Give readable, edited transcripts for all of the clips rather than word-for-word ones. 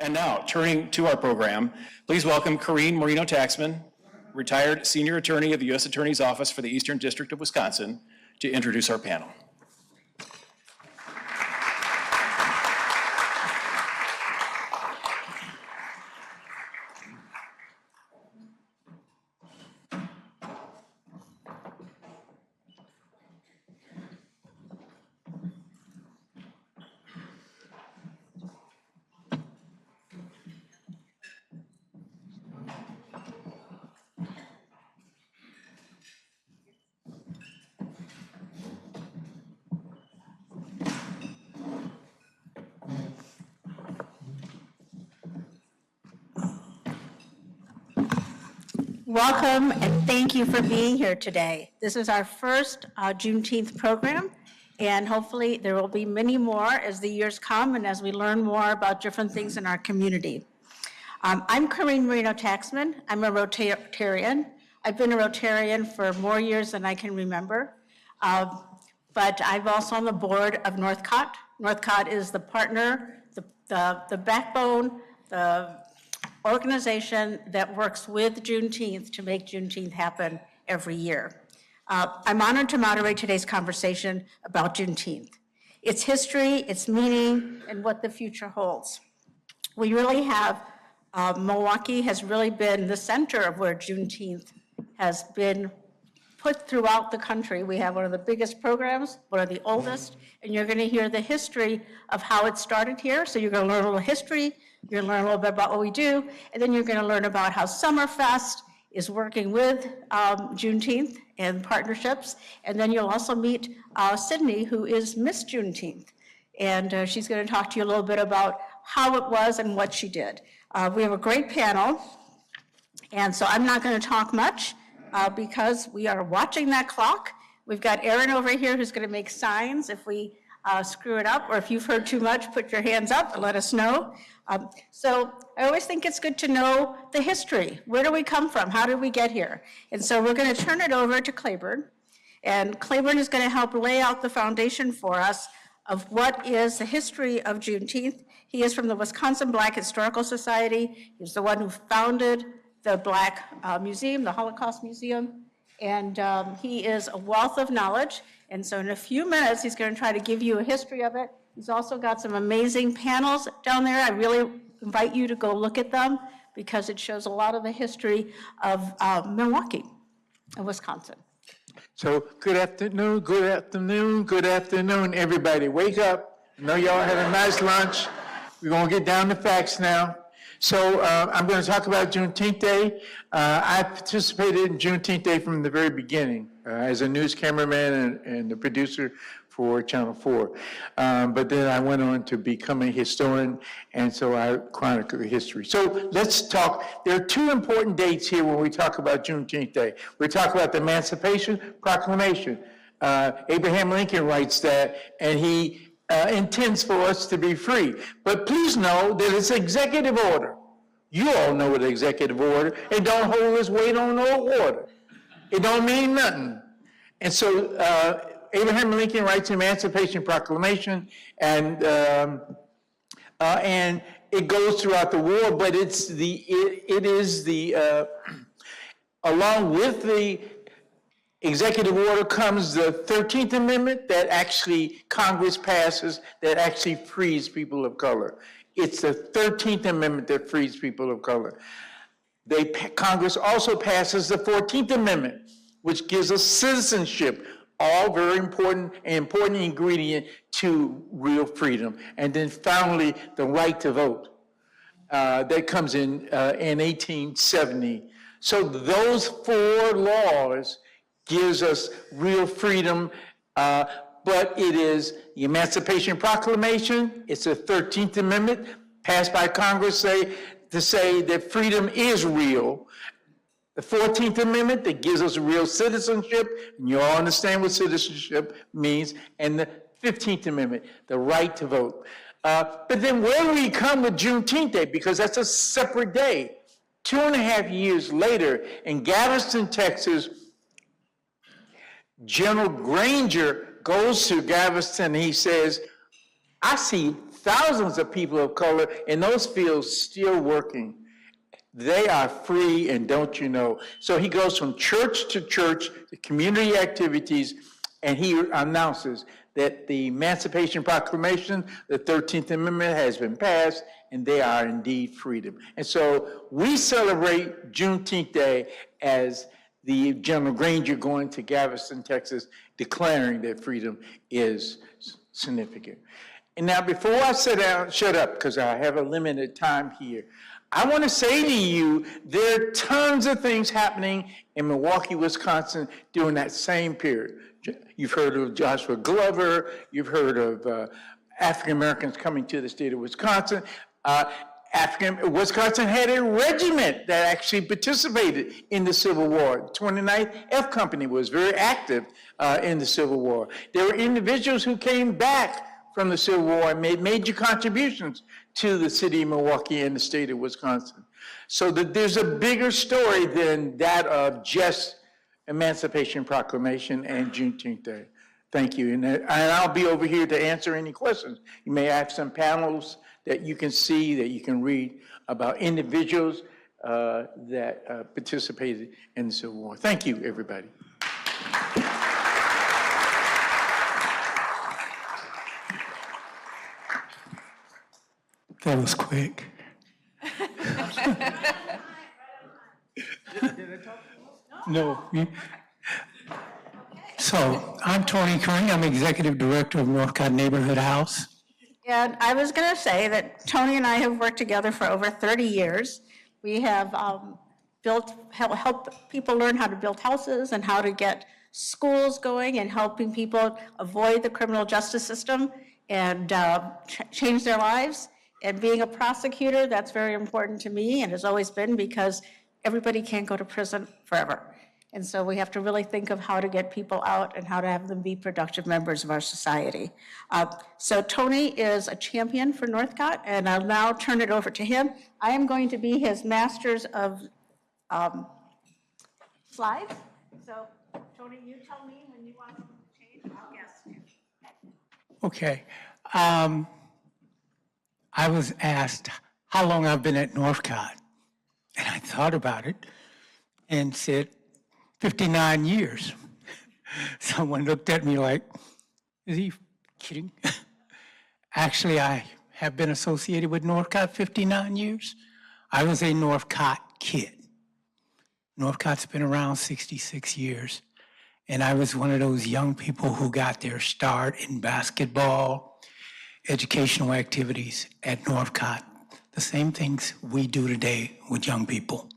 And now, turning to our program, please welcome Karine Moreno-Taxman, retired senior attorney of the U.S. Attorney's Office for the Eastern District of Wisconsin, to introduce our panel. Welcome and thank you for being here today. This is our first Juneteenth program, and hopefully there will be many more as the years come and as we learn more about different things in our community. I'm Karine Moreno-Taxman. I'm a Rotarian. I've been a Rotarian for more years than I can remember, but I'm also on the board of Northcott. Northcott is the partner, the backbone, the organization that works with Juneteenth to make Juneteenth happen every year. I'm honored to moderate today's conversation about Juneteenth, its history, its meaning, and what the future holds. We really have, Milwaukee has really been the center of where Juneteenth has been put throughout the country. We have one of the biggest programs, one of the oldest, and you're going to hear the history of how it started here. So you're going to learn a little history, you're going to learn a little bit about what we do, and then you're going to learn about how Summerfest is working with Juneteenth and partnerships. And then you'll also meet Sydney, who is Miss Juneteenth. And she's going to talk to you a little bit about how it was and what she did. We have a great panel, and so I'm not going to talk much because we are watching that clock. We've got Erin over here who's going to make signs if we screw it up, or if you've heard too much, put your hands up and let us know. So I always think it's good to know the history. Where do we come from? How did we get here? And so we're going to turn it over to Clayborn, and Clayborn is going to help lay out the foundation for us of what is the history of Juneteenth. He is from the Wisconsin Black Historical Society. He's the one who founded the Black Museum, the Holocaust Museum, and he is a wealth of knowledge. And so in a few minutes, he's going to try to give you a history of it. He's also got some amazing panels down there. I really invite you to go look at them because it shows a lot of the history of Milwaukee and Wisconsin. So good afternoon, good afternoon, good afternoon, everybody. Wake up. I know y'all had a nice lunch. We're going to get down to facts now. So I'm going to talk about Juneteenth Day. I participated in Juneteenth Day from the very beginning as a news cameraman and the producer for Channel 4. But then I went on to become a historian, and so I chronicle the history. So let's talk. There are two important dates here when we talk about Juneteenth Day. We talk about the Emancipation Proclamation. Abraham Lincoln writes that, and he intends for us to be free. But please know that it's executive order. You all know what executive order. It don't hold its weight on no water. It don't mean nothing. And so Abraham Lincoln writes Emancipation Proclamation, and it goes throughout the war, but it is the along with the executive order comes the 13th Amendment that actually Congress passes that actually frees people of color. It's the 13th Amendment that frees people of color. Congress also passes the 14th Amendment, which gives us citizenship, all very important, an important ingredient to real freedom. And then finally, the right to vote that comes in 1870. So those four laws gives us real freedom, but it is the Emancipation Proclamation, it's the 13th Amendment passed by Congress to say that freedom is real. The 14th Amendment that gives us real citizenship, and you all understand what citizenship means, and the 15th Amendment, the right to vote. But then where do we come with Juneteenth Day? Because that's a separate day. 2.5 years later, in Galveston, Texas, General Granger goes to Galveston and he says, I see thousands of people of color in those fields still working. They are free, and don't you know? So he goes from church to church, to community activities, and he announces that the Emancipation Proclamation, the 13th Amendment, has been passed, and they are indeed freedom. And so we celebrate Juneteenth Day as the General Granger going to Galveston, Texas, declaring that freedom is significant. And now, before I shut up, because I have a limited time here, I want to say to you, there are tons of things happening in Milwaukee, Wisconsin during that same period. You've heard of Joshua Glover, you've heard of African Americans coming to the state of Wisconsin. Wisconsin had a regiment that actually participated in the Civil War. 29th F Company was very active in the Civil War. There were individuals who came back from the Civil War and made major contributions to the city of Milwaukee and the state of Wisconsin. So that there's a bigger story than that of just Emancipation Proclamation and Juneteenth Day. Thank you. And I'll be over here to answer any questions. You may have some panels that you can see, that you can read about individuals that participated in the Civil War. Thank you, everybody. That was quick. No. So I'm Tony Kearney. I'm Executive Director of Northcott Neighborhood House. And I was going to say that Tony and I have worked together for over 30 years. We have helped people learn how to build houses and how to get schools going and helping people avoid the criminal justice system and change their lives. And being a prosecutor, that's very important to me and has always been, because everybody can't go to prison forever. And so we have to really think of how to get people out and how to have them be productive members of our society. So Tony is a champion for Northcott, and I'll now turn it over to him. I am going to be his masters of slides. So Tony, you tell me when you want to change, I'll guess. Okay. I was asked how long I've been at Northcott, and I thought about it and said 59 years. Someone looked at me like, is he kidding? Actually, I have been associated with Northcott 59 years. I was a Northcott kid. Northcott's been around 66 years, and I was one of those young people who got their start in basketball, educational activities at Northcott, the same things we do today with young people.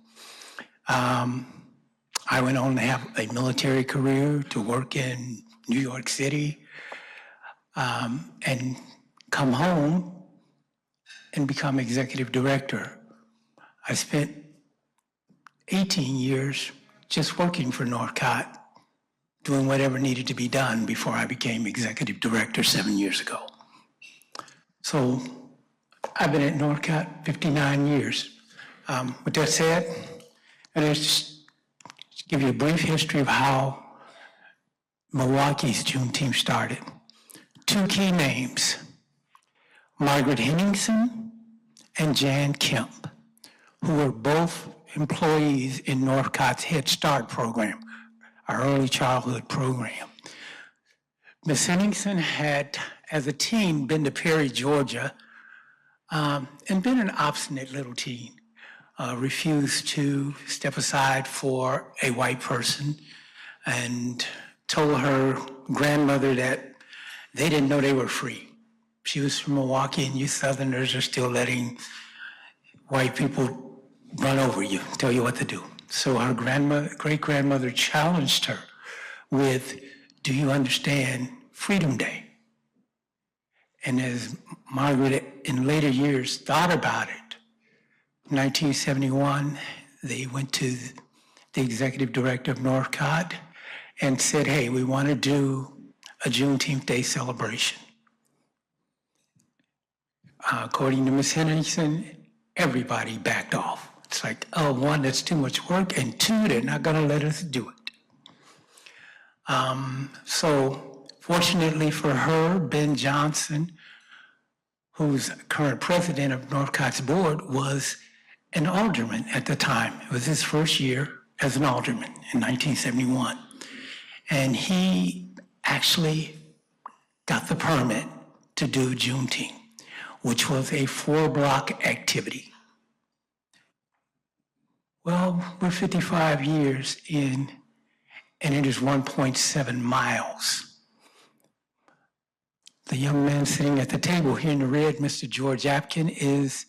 I went on to have a military career, to work in New York City, and come home and become executive director. I spent 18 years just working for Northcott, doing whatever needed to be done before I became executive director 7 years ago. So I've been at Northcott 59 years. With that said, and let's just give you a brief history of how Milwaukee's Juneteenth started. Two key names, Margaret Henningsen and Jan Kemp, who were both employees in Northcott's Head Start program, our early childhood program. Miss Henningsen had, as a teen, been to Perry, Georgia, and been an obstinate little teen. Refused to step aside for a white person, and told her grandmother that they didn't know they were free. She was from Milwaukee, and you Southerners are still letting white people run over you, tell you what to do. So her great-grandmother challenged her with, do you understand Freedom Day? And as Margaret in later years thought about it, 1971, they went to the executive director of Northcott and said, hey, we want to do a Juneteenth Day celebration. According to Ms. Henderson, everybody backed off. It's like, oh, one, that's too much work, and two, they're not going to let us do it. So fortunately for her, Ben Johnson, who's current president of Northcott's board, was an alderman at the time. It was his first year as an alderman in 1971. And he actually got the permit to do Juneteenth, which was a 4-block activity. Well, we're 55 years in, and it is 1.7 miles. The young man sitting at the table here in the red, Mr. George Apkin, is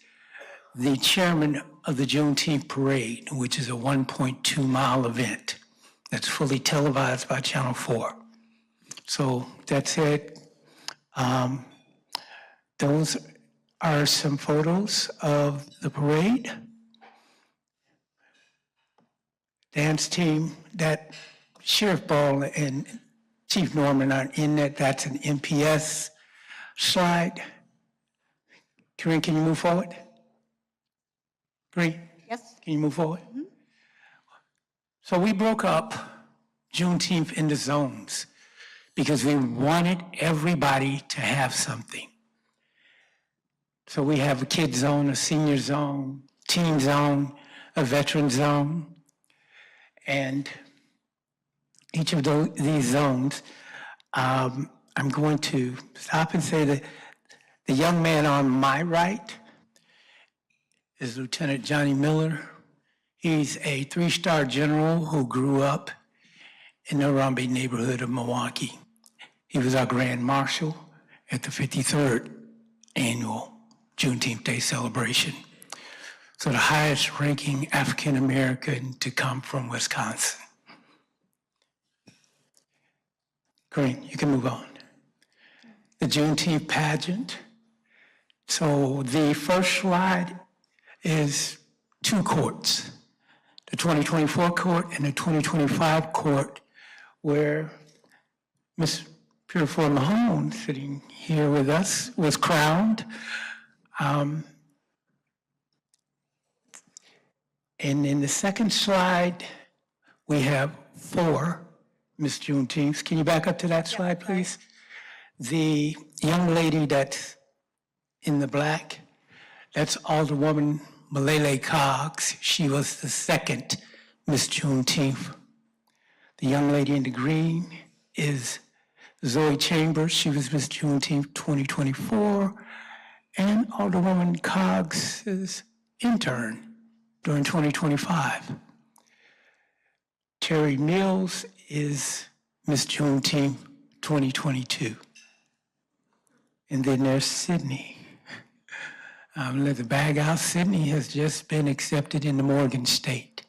the chairman of the Juneteenth Parade, which is a 1.2-mile event that's fully televised by Channel 4. So that's it. Those are some photos of the parade. Dance team, that Sheriff Ball and Chief Norman are in that. That's an MPS slide. Karine, can you move forward? Karine? Yes? Can you move forward? So we broke up Juneteenth into zones because we wanted everybody to have something. So we have a kid zone, a senior zone, teen zone, a veteran zone, and each of these zones, I'm going to stop and say that the young man on my right is Lieutenant Johnny Miller. He's a 3-star general who grew up in the Harambe neighborhood of Milwaukee. He was our Grand Marshal at the 53rd annual Juneteenth Day celebration. So the highest ranking African American to come from Wisconsin. Great, you can move on. The Juneteenth pageant. So the first slide is 2 courts, the 2024 court and the 2025 court, where Miss Purifoy-Mahone, sitting here with us, was crowned. And in the second slide, we have 4 Miss Juneteenths. Can you back up to that slide, please? The young lady that's in the black, that's Alderwoman Malele Coggs. She was the 2nd Miss Juneteenth. The young lady in the green is Zoe Chambers. She was Miss Juneteenth 2024. And Alderwoman Coggs' intern during 2025. Terry Mills is Miss Juneteenth 2022. And then there's Sydney. Let the bag out. Sydney has just been accepted into Morgan State.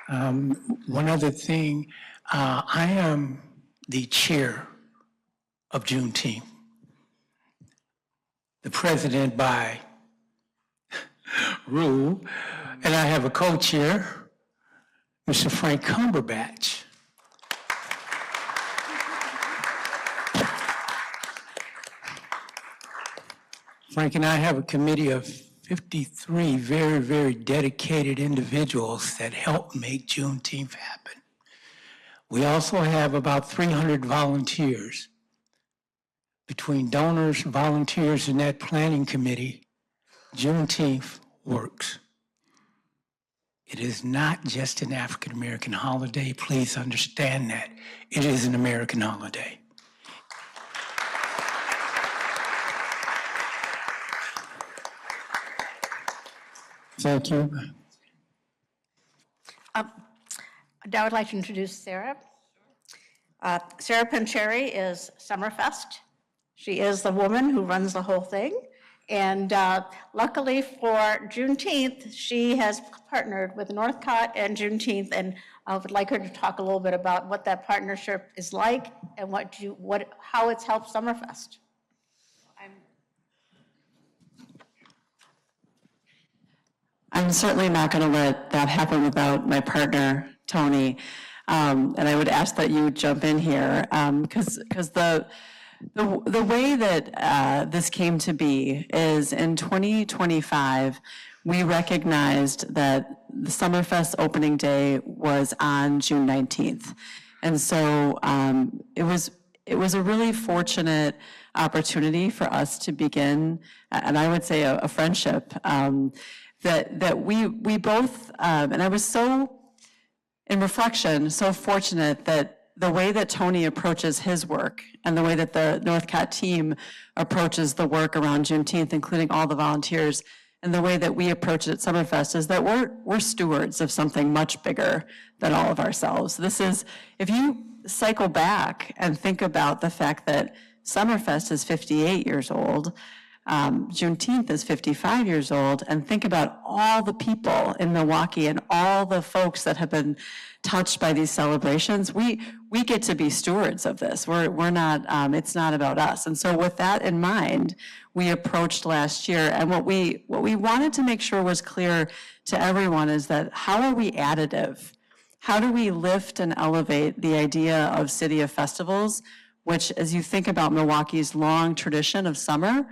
One other thing, I am the chair of Juneteenth. The president by rule, and I have a co-chair, Mr. Frank Cumberbatch. Frank and I have a committee of 53 very, very dedicated individuals that help make Juneteenth happen. We also have about 300 volunteers. Between donors, volunteers, and that planning committee, Juneteenth works. It is not just an African American holiday. Please understand that. It is an American holiday. Thank you. Now I'd like to introduce Sarah. Sarah Pancheri is Summerfest. She is the woman who runs the whole thing. And luckily for Juneteenth, she has partnered with Northcott and Juneteenth, and I would like her to talk a little bit about what that partnership is like and how it's helped Summerfest. I'm certainly not going to let that happen without my partner, Tony. And I would ask that you jump in here, because the way that this came to be is in 2025, we recognized that the Summerfest opening day was on June 19th. And so it was a really fortunate opportunity for us to begin, and I would say a friendship that we both, and I was so, in reflection, so fortunate that the way that Tony approaches his work and the way that the Northcott team approaches the work around Juneteenth, including all the volunteers, and the way that we approach it at Summerfest is that we're stewards of something much bigger than all of ourselves. This is, if you cycle back and think about the fact that Summerfest is 58 years old, Juneteenth is 55 years old, and think about all the people in Milwaukee and all the folks that have been touched by these celebrations. We get to be stewards of this. We're not, it's not about us. And so with that in mind, we approached last year, and what we wanted to make sure was clear to everyone is that how are we additive? How do we lift and elevate the idea of City of Festivals, which, as you think about Milwaukee's long tradition of summer,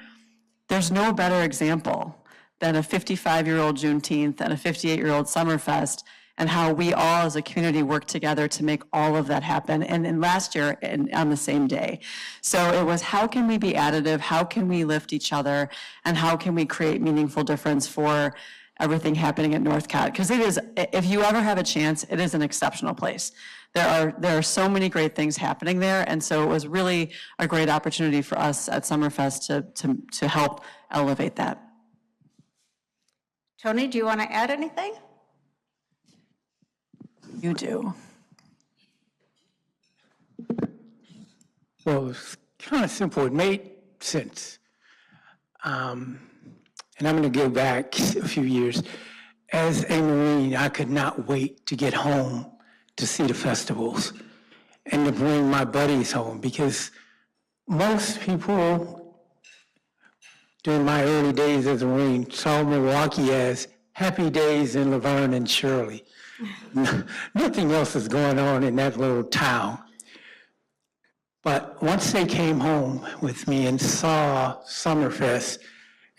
there's no better example than a 55-year-old Juneteenth and a 58-year-old Summerfest, and how we all as a community work together to make all of that happen, and last year on the same day. So it was, how can we be additive, how can we lift each other, and how can we create meaningful difference for everything happening at Northcott? Because it is, if you ever have a chance, it is an exceptional place. There are so many great things happening there, and so it was really a great opportunity for us at Summerfest to help elevate that. Tony, do you want to add anything? You do. Well, it's kind of simple. It made sense. And I'm going to go back a few years. As a Marine, I could not wait to get home to see the festivals and to bring my buddies home, because most people during my early days as a Marine saw Milwaukee as happy days in Laverne and Shirley. Nothing else is going on in that little town. But once they came home with me and saw Summerfest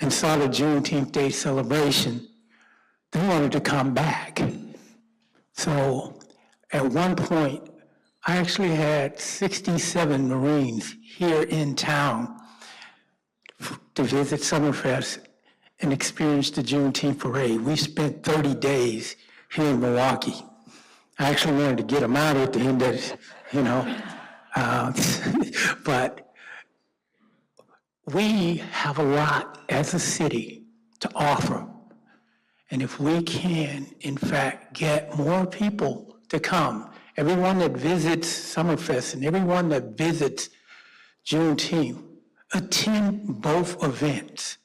and saw the Juneteenth Day celebration, they wanted to come back. So at one point, I actually had 67 Marines here in town to visit Summerfest and experience the Juneteenth parade. We spent 30 days here in Milwaukee. I actually wanted to get them out at the end of it, but we have a lot as a city to offer. And if we can, in fact, get more people to come, everyone that visits Summerfest and everyone that visits Juneteenth, attend both events.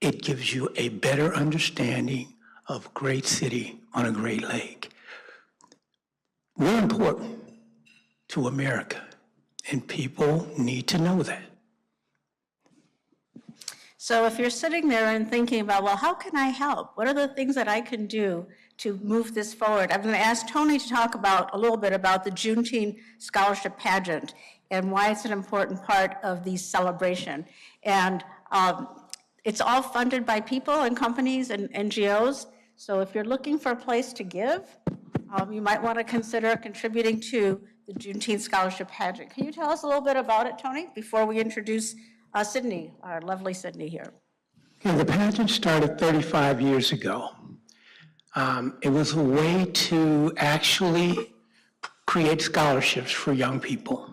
It gives you a better understanding of a great city on a great lake. We're important to America, and people need to know that. So if you're sitting there and thinking about, well, how can I help? What are the things that I can do to move this forward? I'm going to ask Tony to talk about a little bit about the Juneteenth Scholarship Pageant and why it's an important part of the celebration. And it's all funded by people and companies and NGOs. So if you're looking for a place to give, you might want to consider contributing to the Juneteenth Scholarship Pageant. Can you tell us a little bit about it, Tony, before we introduce Sydney, our lovely Sydney here? Yeah, the pageant started 35 years ago. It was a way to actually create scholarships for young people.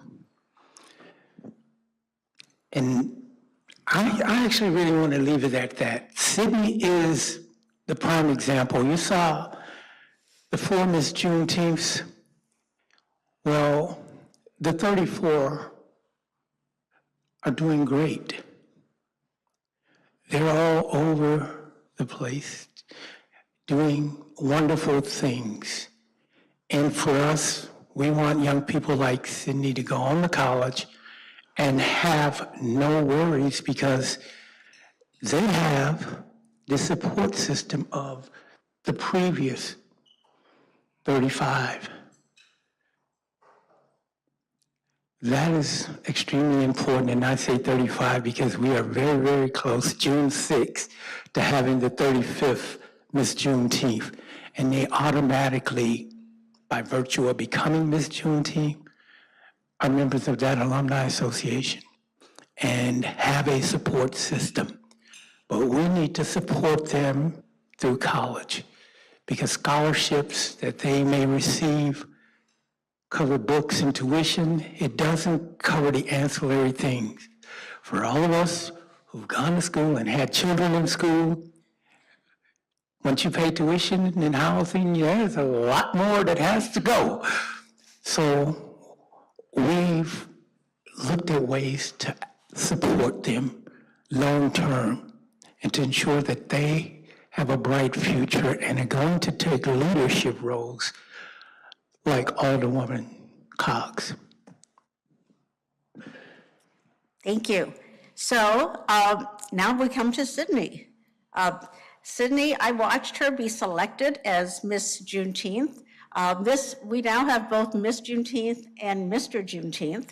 And I actually really want to leave it at that. Sydney is the prime example. You saw the 4 Miss Juneteenths. Well, the 34 are doing great. They're all over the place doing wonderful things. And for us, we want young people like Sydney to go on to college and have no worries, because they have the support system of the previous 35. That is extremely important, and I say 35 because we are very, very close, June 6th, to having the 35th Miss Juneteenth, and they automatically by virtue of becoming Miss Juneteenth, are members of that alumni association and have a support system. But we need to support them through college because scholarships that they may receive cover books and tuition. It doesn't cover the ancillary things. For all of us who've gone to school and had children in school, once you pay tuition and housing, there's a lot more that has to go. So we've looked at ways to support them long-term and to ensure that they have a bright future and are going to take leadership roles like Alderwoman Cox. Thank you. So now we come to Sydney. Sydney, I watched her be selected as Miss Juneteenth. We now have both Miss Juneteenth and Mr. Juneteenth.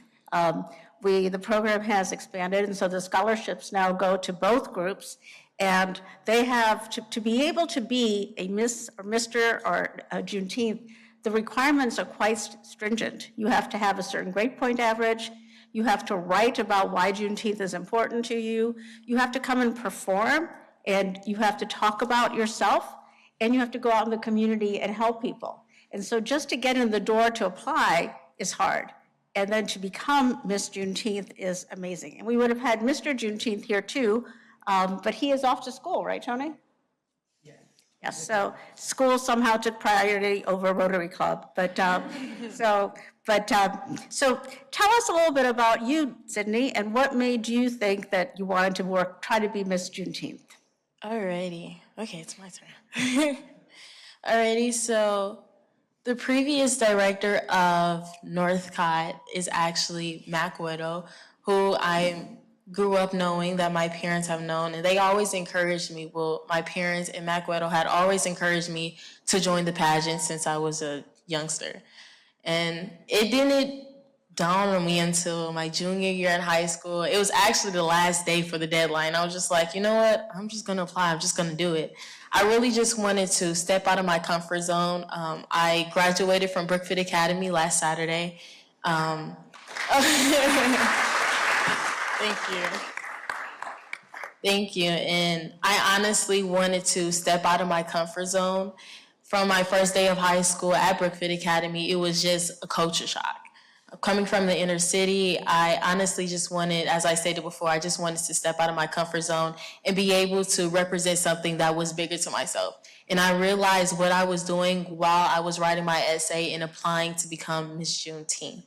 The program has expanded, and so the scholarships now go to both groups. And they have, to be able to be a Miss or Mr. or a Juneteenth, the requirements are quite stringent. You have to have a certain grade point average. You have to write about why Juneteenth is important to you. You have to come and perform, and you have to talk about yourself, and you have to go out in the community and help people. And so just to get in the door to apply is hard. And then to become Miss Juneteenth is amazing. And we would have had Mr. Juneteenth here too, but he is off to school, right, Tony? Yes, so school somehow took priority over Rotary Club. So tell us a little bit about you, Sydney, and what made you think that you wanted to try to be Miss Juneteenth? Alrighty, okay, it's my turn. Alrighty, so the previous director of Northcott is actually Mac Widow, who I grew up knowing, that my parents have known, and they always encouraged me. Well, my parents and Mac Widow had always encouraged me to join the pageant since I was a youngster. And it didn't dawn on me until my junior year in high school. It was actually the last day for the deadline. I was just like, you know what? I'm just gonna apply, I'm just gonna do it. I really just wanted to step out of my comfort zone. I graduated from Brookfield Academy last Saturday. Thank you. Thank you. And I honestly wanted to step out of my comfort zone. From my first day of high school at Brookfield Academy, it was just a culture shock. Coming from the inner city, I honestly just wanted, as I stated before, I just wanted to step out of my comfort zone and be able to represent something that was bigger to myself. And I realized what I was doing while I was writing my essay and applying to become Miss Juneteenth.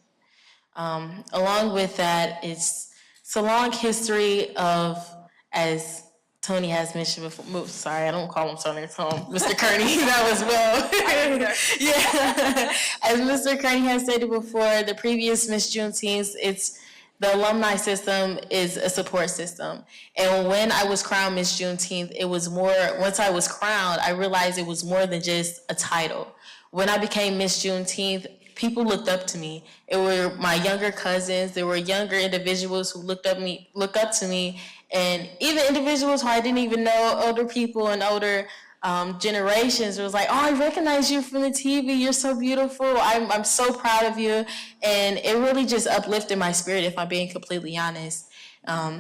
Along with that, it's a long history of, as Tony has mentioned before, sorry, I don't call him Tony, it's Mr. Kearney, that was well. Yeah, as Mr. Kearney has stated before, the previous Miss Juneteenth, the alumni system is a support system. And when I was crowned Miss Juneteenth, it was more, once I was crowned, I realized it was more than just a title. When I became Miss Juneteenth, people looked up to me. It were my younger cousins, there were younger individuals who look up to me, and even individuals who I didn't even know, older people and older generations, it was like, oh, I recognize you from the TV, you're so beautiful, I'm so proud of you. And it really just uplifted my spirit, if I'm being completely honest.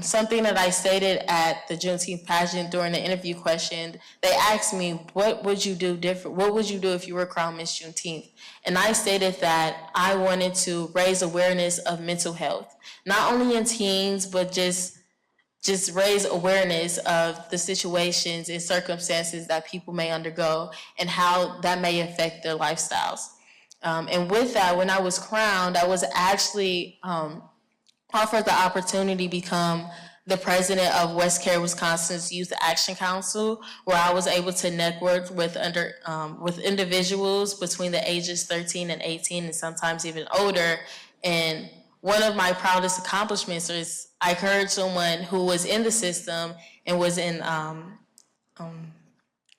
Something that I stated at the Juneteenth pageant during the interview question, they asked me, what would you do different? What would you do if you were crowned Miss Juneteenth? And I stated that I wanted to raise awareness of mental health, not only in teens, but just raise awareness of the situations and circumstances that people may undergo and how that may affect their lifestyles. And with that, when I was crowned, I was actually offered the opportunity to become the president of West Care, Wisconsin's Youth Action Council, where I was able to network with individuals between the ages 13 and 18 and sometimes even older. And one of my proudest accomplishments is I heard someone who was in the system and was in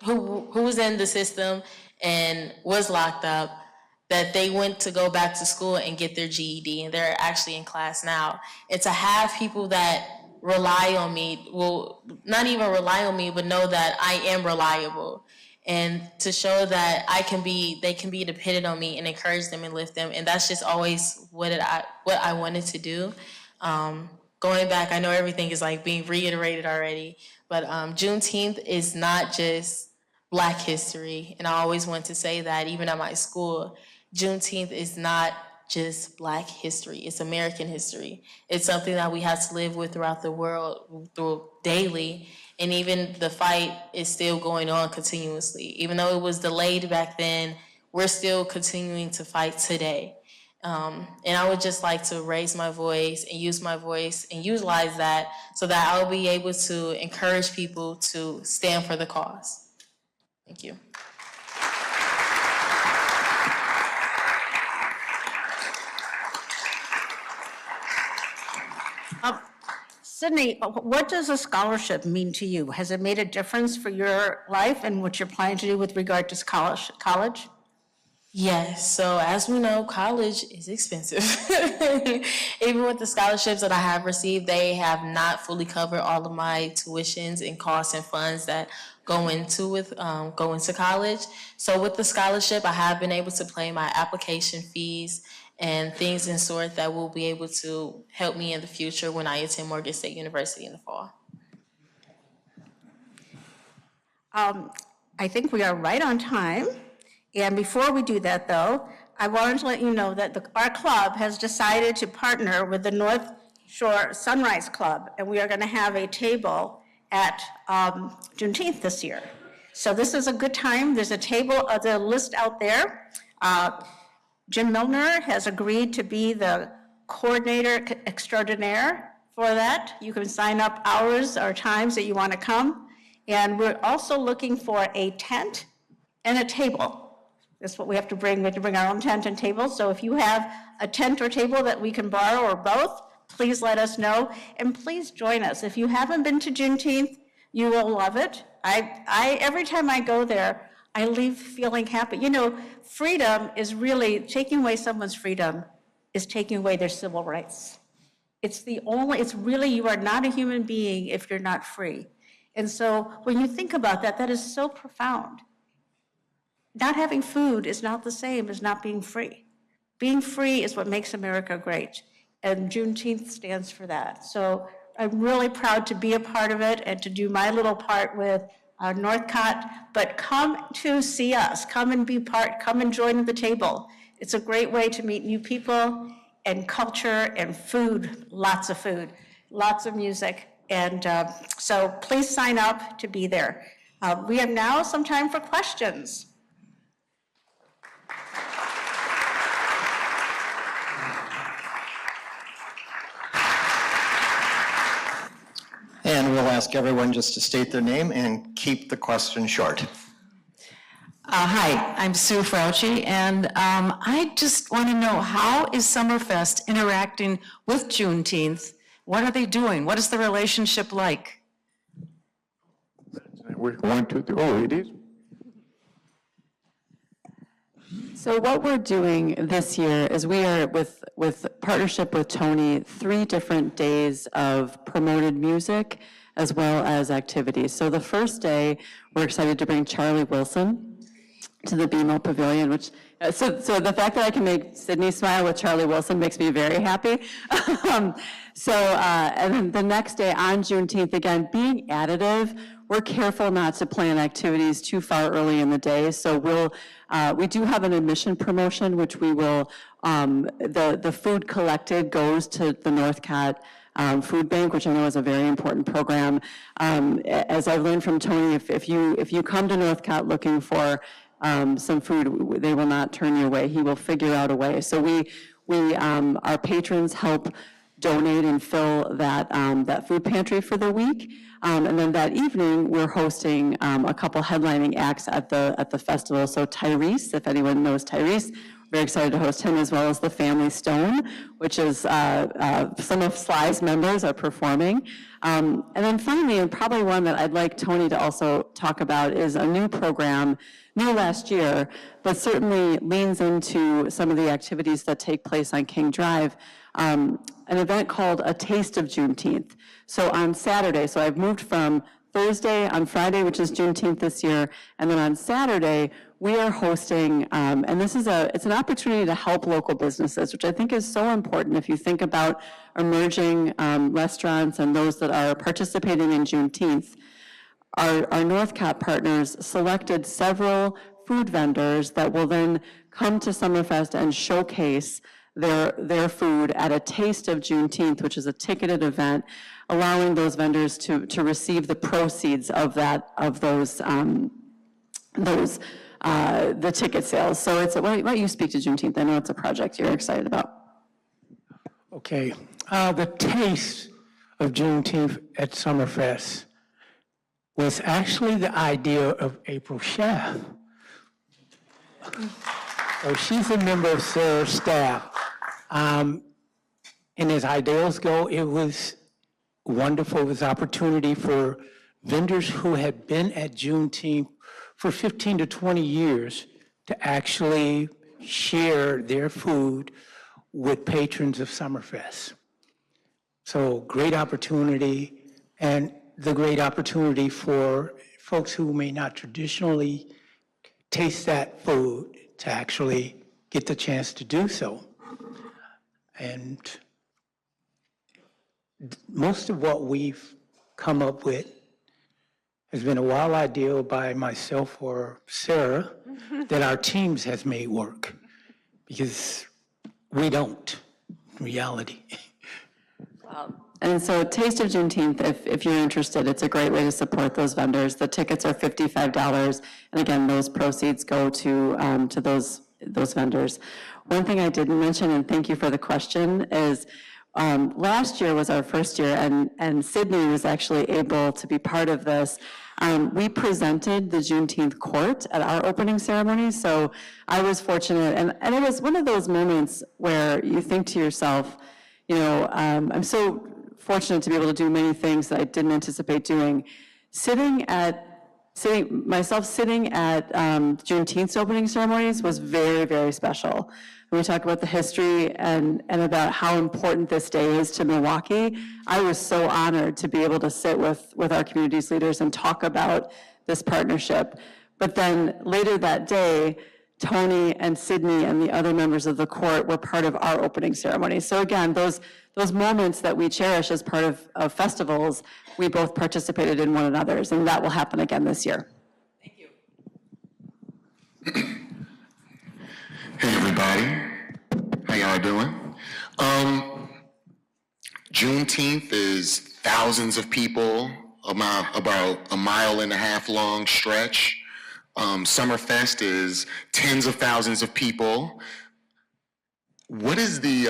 who was in the system and was locked up, that they went to go back to school and get their GED, and they're actually in class now. And to have people that rely on me, well, not even rely on me, but know that I am reliable. and to show that they can be dependent on me and encourage them and lift them. And that's just always what I wanted to do. Going back, I know everything is like being reiterated already, but Juneteenth is not just Black history. And I always want to say that even at my school, Juneteenth is not just Black history, it's American history. It's something that we have to live with throughout the world daily. And even the fight is still going on continuously. Even though it was delayed back then, we're still continuing to fight today. And I would just like to raise my voice and use my voice and utilize that so that I'll be able to encourage people to stand for the cause. Thank you. Sydney, what does a scholarship mean to you? Has it made a difference for your life and what you're planning to do with regard to college? Yes, so as we know, college is expensive. Even with the scholarships that I have received, they have not fully covered all of my tuitions and costs and funds that go into college. So with the scholarship, I have been able to pay my application fees and things in sort that will be able to help me in the future when I attend Morgan State University in the fall. I think we are right on time. And before we do that, though, I wanted to let you know that our club has decided to partner with the North Shore Sunrise Club, and we are going to have a table at Juneteenth this year. So this is a good time. There's a table of the list out there. Jim Milner has agreed to be the coordinator extraordinaire for that. You can sign up hours or times that you want to come. And we're also looking for a tent and a table. That's what we have to bring. We have to bring our own tent and table. So if you have a tent or table that we can borrow or both, please let us know. And please join us. If you haven't been to Juneteenth, you will love it. Every time I go there, I leave feeling happy. You know, freedom is really, taking away someone's freedom is taking away their civil rights. It's really, you are not a human being if you're not free. And so when you think about that, that is so profound. Not having food is not the same as not being free. Being free is what makes America great, and Juneteenth stands for that. So I'm really proud to be a part of it and to do my little part with Northcott, but come to see us, come and be part, come and join the table. It's a great way to meet new people and culture and food, lots of music. And so please sign up to be there. We have now some time for questions. And we'll ask everyone just to state their name and keep the question short. Hi, I'm Sue Frauchi, and I just want to know, how is Summerfest interacting with Juneteenth? What are they doing? What is the relationship like? We're going to, it is. So what we're doing this year is we are, with partnership with Tony, 3 different days of promoted music as well as activities. So the first day, we're excited to bring Charlie Wilson to the BMO Pavilion, which, so the fact that I can make Sydney smile with Charlie Wilson makes me very happy. And then the next day on Juneteenth, again, being additive, we're careful not to plan activities too far early in the day. So we do have an admission promotion, which we will, the food collected goes to the Northcott Food Bank, which I know is a very important program. As I've learned from Tony, if you come to Northcott looking for some food, they will not turn you away. He will figure out a way. So our patrons help donate and fill that food pantry for the week. And then that evening, we're hosting a couple headlining acts at the festival. So Tyrese, if anyone knows Tyrese, very excited to host him, as well as the Family Stone, which is some of Sly's members are performing. And then finally, and probably one that I'd like Tony to also talk about, is a new program, new last year, but certainly leans into some of the activities that take place on King Drive. An event called A Taste of Juneteenth. So on Saturday, so I've moved from Thursday, on Friday, which is Juneteenth this year, and then on Saturday, we are hosting, and it's an opportunity to help local businesses, which I think is so important if you think about emerging restaurants and those that are participating in Juneteenth. Our Northcott partners selected several food vendors that will then come to Summerfest and showcase their food at a Taste of Juneteenth, which is a ticketed event, allowing those vendors to receive the proceeds of the ticket sales. So why don't you speak to Juneteenth? I know it's a project you're excited about. Okay, the taste of Juneteenth at Summerfest was actually the idea of April Schaff. So she's a member of Sarah's staff. And as ideals go, it was wonderful. It was an opportunity for vendors who had been at Juneteenth for 15 to 20 years to actually share their food with patrons of Summerfest. So great opportunity, and the great opportunity for folks who may not traditionally taste that food to actually get the chance to do so. And most of what we've come up with has been a wild idea by myself or Sarah that our teams has made work, because we don't, in reality. And so Taste of Juneteenth, if you're interested, it's a great way to support those vendors. The tickets are $55, and again, those proceeds go to those vendors. One thing I didn't mention, and thank you for the question, is last year was our first year, and Sydney was actually able to be part of this. We presented the Juneteenth court at our opening ceremony, so I was fortunate, and it was one of those moments where you think to yourself, I'm so fortunate to be able to do many things that I didn't anticipate doing. Sitting at Juneteenth's opening ceremonies was very, very special. When we talk about the history and about how important this day is to Milwaukee, I was so honored to be able to sit with our community's leaders and talk about this partnership. But then later that day, Tony and Sydney and the other members of the court were part of our opening ceremony. So again, those moments that we cherish as part of festivals, we both participated in one another's, and that will happen again this year. Thank you. Hey everybody, how y'all doing? Juneteenth is thousands of people, about a mile and a half long stretch. Summerfest is tens of thousands of people. What is the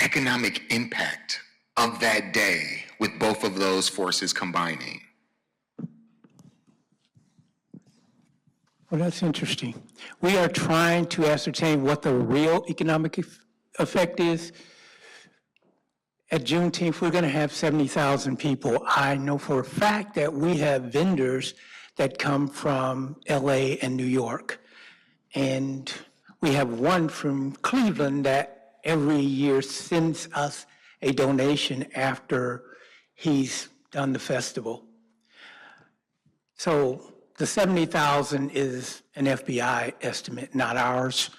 economic impact of that day with both of those forces combining? Well, that's interesting. We are trying to ascertain what the real economic effect is. At Juneteenth, we're going to have 70,000 people. I know for a fact that we have vendors that come from LA and New York. And we have one from Cleveland that every year sends us a donation after he's done the festival. So the 70,000 is an FBI estimate, not ours.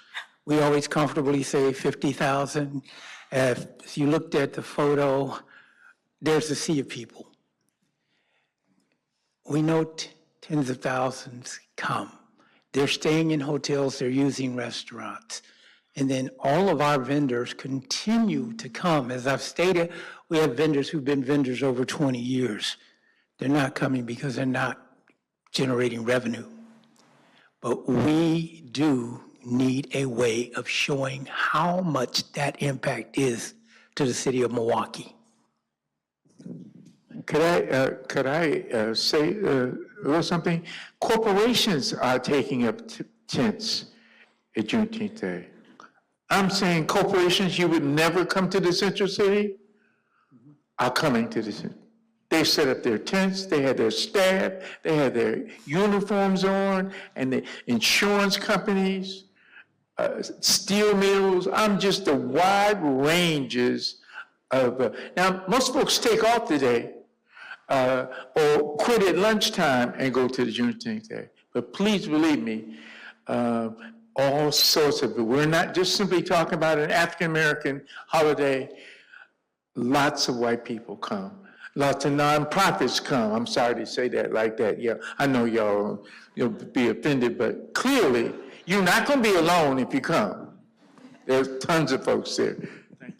We always comfortably say 50,000. If you looked at the photo, there's a sea of people. We know tens of thousands come. They're staying in hotels, they're using restaurants. And then all of our vendors continue to come. As I've stated, we have vendors who've been vendors over 20 years. They're not coming because they're not generating revenue. But we do need a way of showing how much that impact is to the city of Milwaukee. Could I say a little something? Corporations are taking up tents at Juneteenth Day. I'm saying corporations you would never come to the Central City are coming to the city. They set up their tents, they had their staff, they had their uniforms on, and the insurance companies, steel mills. I'm just the wide ranges of, now most folks take off today. or quit at lunchtime and go to the Juneteenth Day. But please believe me, all sorts of it. We're not just simply talking about an African-American holiday. Lots of white people come. Lots of nonprofits come. I'm sorry to say that like that. Yeah, I know you'll be offended, but clearly you're not going to be alone if you come. There's tons of folks there. Thank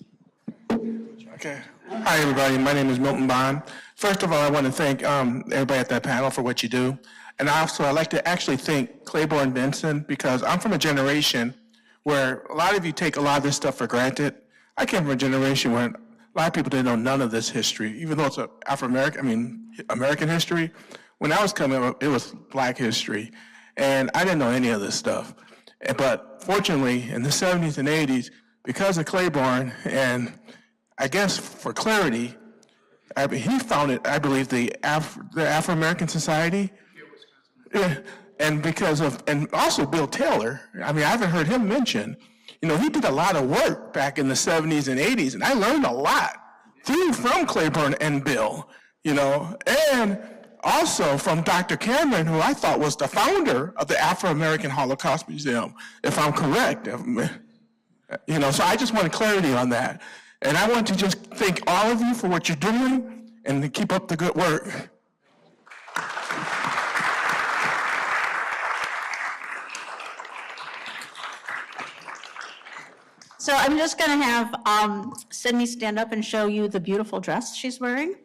you. Okay. Hi, everybody. My name is Milton Bond. First of all, I want to thank everybody at that panel for what you do. And also, I'd like to actually thank Clayborn Benson, because I'm from a generation where a lot of you take a lot of this stuff for granted. I came from a generation where a lot of people didn't know none of this history, even though it's American history. When I was coming up, it was Black history, and I didn't know any of this stuff. But fortunately, in the 70s and 80s, because of Clayborn, and I guess for clarity, he founded, I believe, the Afro-American Society. Yeah, and and also Bill Taylor. I mean, I haven't heard him mentioned. You know, he did a lot of work back in the 70s and 80s, and I learned a lot from Clayborn and Bill, you know, and also from Dr. Cameron, who I thought was the founder of the Afro-American Holocaust Museum, if I'm correct. You know, so I just wanted clarity on that. And I want to just thank all of you for what you're doing and to keep up the good work. So I'm just going to have Sydney stand up and show you the beautiful dress she's wearing.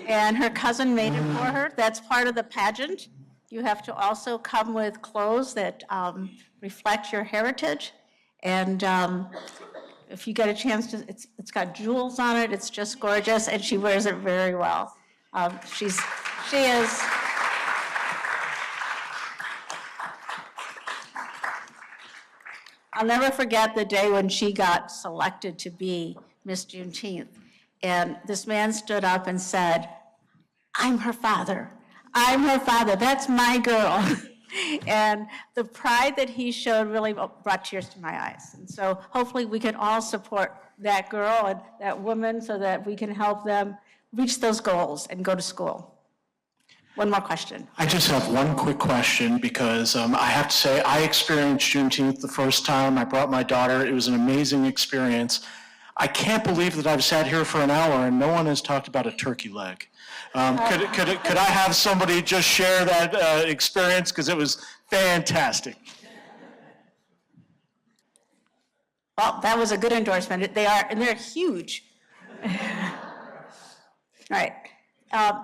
And her cousin made it for her. That's part of the pageant. You have to also come with clothes that reflect your heritage. And if you get a chance to, it's got jewels on it. It's just gorgeous, and she wears it very well. She is. I'll never forget the day when she got selected to be Miss Juneteenth. And this man stood up and said, "I'm her father. I'm her father. That's my girl." And the pride that he showed really brought tears to my eyes. And so hopefully we can all support that girl and that woman so that we can help them reach those goals and go to school. One more question. I just have one quick question, because I have to say I experienced Juneteenth the first time. I brought my daughter. It was an amazing experience. I can't believe that I've sat here for an hour and no one has talked about a turkey leg. Could I have somebody just share that experience, because it was fantastic. Well, that was a good endorsement. They're huge. All right.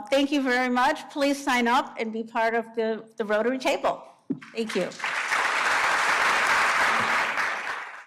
Thank you very much. Please sign up and be part of the Rotary table. Thank you.